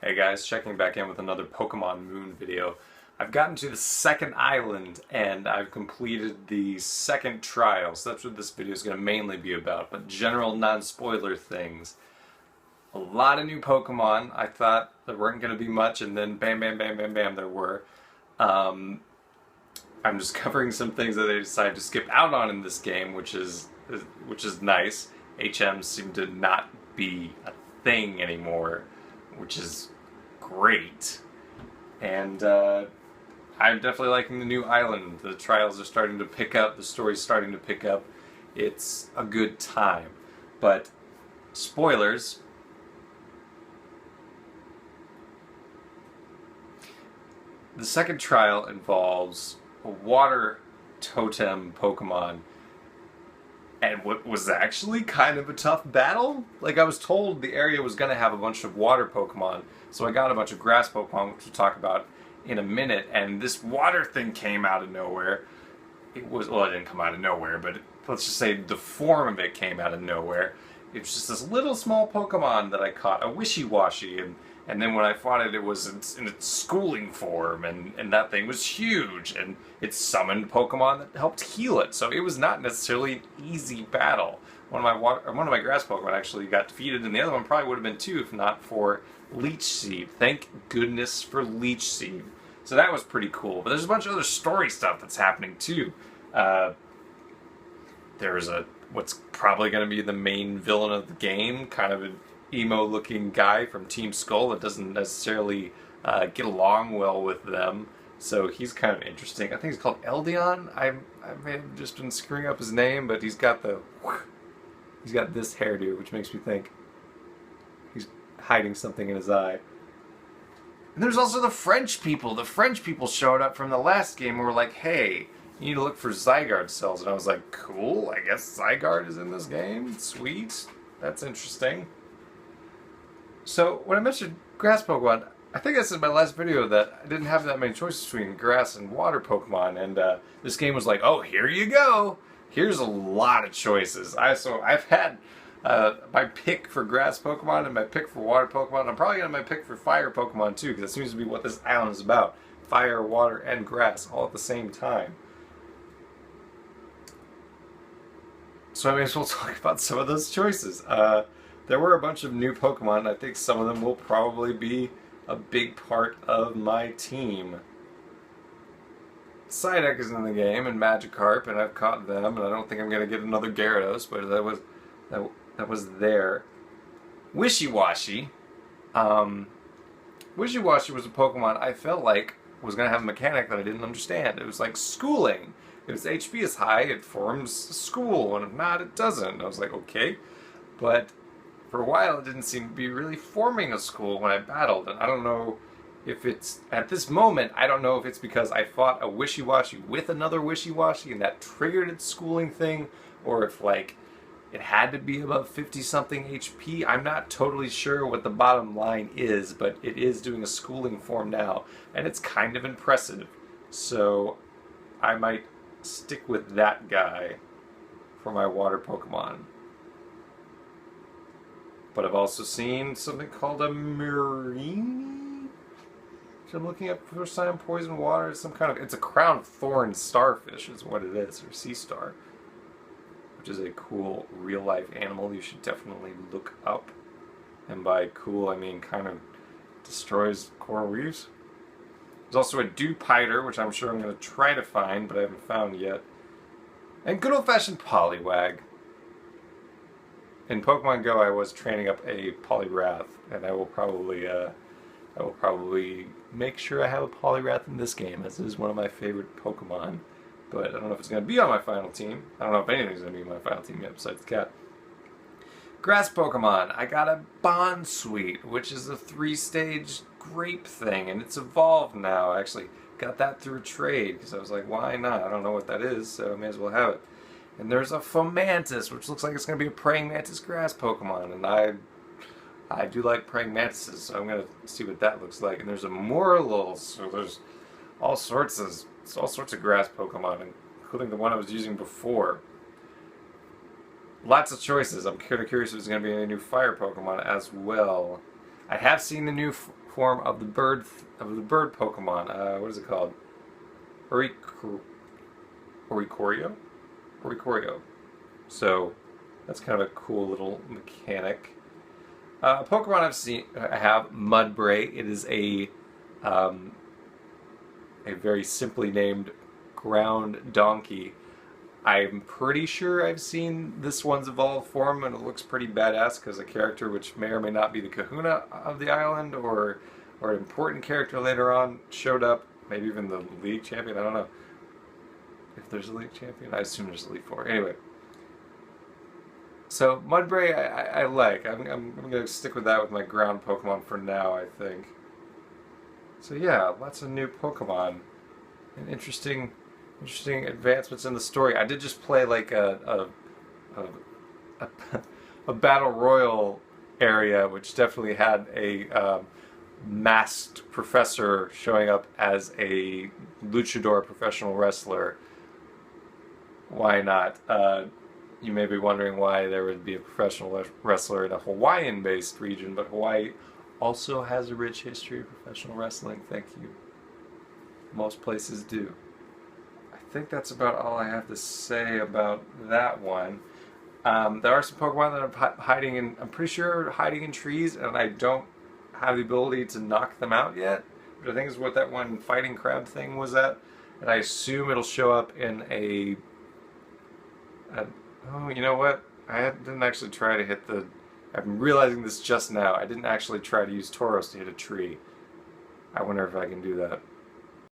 Hey guys, checking back in with another Pokemon Moon video. I've gotten to the second island and I've completed the second trial, so that's what this video is going to mainly be about, but general non-spoiler things. A lot of new Pokemon. I thought there weren't going to be much, and then bam, bam, bam, bam, bam, there were. I'm just covering some things that they decided to skip out on in this game, which is nice. HMs seem to not be a thing anymore, which is great. And I'm definitely liking the new island. The trials are starting to pick up, the story's starting to pick up. It's a good time. But spoilers. The second trial involves a water totem Pokemon, and what was actually kind of a tough battle. Like, I was told the area was going to have a bunch of water Pokemon, so I got a bunch of grass Pokemon, which we'll talk about in a minute, and this water thing came out of nowhere. It didn't come out of nowhere, but let's just say the form of it came out of nowhere. It was just this little small Pokemon that I caught, a Wishy-Washy, and then when I fought it, it was in its schooling form, and that thing was huge, and it summoned Pokemon that helped heal it, so it was not necessarily an easy battle. One of my grass Pokemon actually got defeated, and the other one probably would have been too if not for Leech Seed. Thank goodness for Leech Seed. So that was pretty cool, but there's a bunch of other story stuff that's happening too. There's what's probably going to be the main villain of the game, kind of an emo-looking guy from Team Skull that doesn't necessarily get along well with them. So he's kind of interesting. I think he's called Eldion. I may have just been screwing up his name, but he's got this hairdo, which makes me think he's hiding something in his eye. And there's also the French people. The French people showed up from the last game and were like, hey, you need to look for Zygarde cells. And I was like, cool, I guess Zygarde is in this game. Sweet. That's interesting. So, when I mentioned grass Pokemon, I think I said in my last video that I didn't have that many choices between grass and water Pokemon, and this game was like, oh, here you go! Here's a lot of choices. I've had my pick for grass Pokemon and my pick for water Pokemon. I'm probably going to have my pick for fire Pokemon too, because that seems to be what this island is about. Fire, water, and grass all at the same time. So I may as well talk about some of those choices. There were a bunch of new Pokemon. I think some of them will probably be a big part of my team. Psyduck is in the game, and Magikarp, and I've caught them, and I don't think I'm going to get another Gyarados, but that was there. Wishy-Washy. Wishy-Washy was a Pokemon I felt like was going to have a mechanic that I didn't understand. It was like schooling. If its HP is high, it forms a school, and if not, it doesn't. And I was like, okay. But for a while, it didn't seem to be really forming a school when I battled, and I don't know if it's, at this moment, I don't know if it's because I fought a Wishy-Washy with another Wishy-Washy and that triggered its schooling thing, or if, like, it had to be above 50-something HP. I'm not totally sure what the bottom line is, but it is doing a schooling form now, and it's kind of impressive. So I might stick with that guy for my water Pokemon. But I've also seen something called a Marine, which I'm looking at for the first time. Poison water. It's a crown thorn starfish is what it is, or sea star, which is a cool real life animal you should definitely look up. And by cool, I mean kind of destroys coral reefs. There's also a Dewpider, which I'm sure I'm going to try to find, but I haven't found yet. And good old-fashioned Poliwag. In Pokemon Go, I was training up a Poliwrath, and I will probably make sure I have a Poliwrath in this game, as it is one of my favorite Pokemon. But I don't know if it's going to be on my final team. I don't know if anything's going to be on my final team yet, besides the cat. Grass Pokemon, I got a Bonsweet, which is a 3-stage grape thing, and it's evolved now. I actually got that through a trade, because I was like, why not? I don't know what that is, so I may as well have it. And there's a Fomantis, which looks like it's going to be a Praying Mantis grass Pokemon, and I do like Praying Mantises, so I'm going to see what that looks like. And there's a Morlul, so there's all sorts of grass Pokemon, including the one I was using before. Lots of choices. I'm kind of curious if there's going to be any new fire Pokemon as well. I have seen the new form of the bird Pokemon. What is it called? Oricorio? Oricorio. So that's kind of a cool little mechanic. Pokemon I have Mudbray. It is a very simply named ground donkey. I'm pretty sure I've seen this one's evolved form, and it looks pretty badass because a character which may or may not be the Kahuna of the island, or an important character later on showed up. Maybe even the league champion. I don't know if there's a league champion. I assume there's a league four. Anyway, so Mudbray I like. I'm gonna stick with that with my ground Pokemon for now, I think. So yeah, lots of new Pokemon and interesting advancements in the story. I did just play like a, a battle royal area, which definitely had a masked professor showing up as a luchador professional wrestler. Why not? You may be wondering why there would be a professional wrestler in a Hawaiian-based region, but Hawaii also has a rich history of professional wrestling. Thank you. Most places do. I think that's about all I have to say about that one. There are some Pokemon that are hiding in, I'm pretty sure, hiding in trees, and I don't have the ability to knock them out yet, which I think is what that one fighting crab thing was at. And I assume it'll show up in oh, you know what? I didn't actually try to hit the... I'm realizing this just now. I didn't actually try to use Tauros to hit a tree. I wonder if I can do that.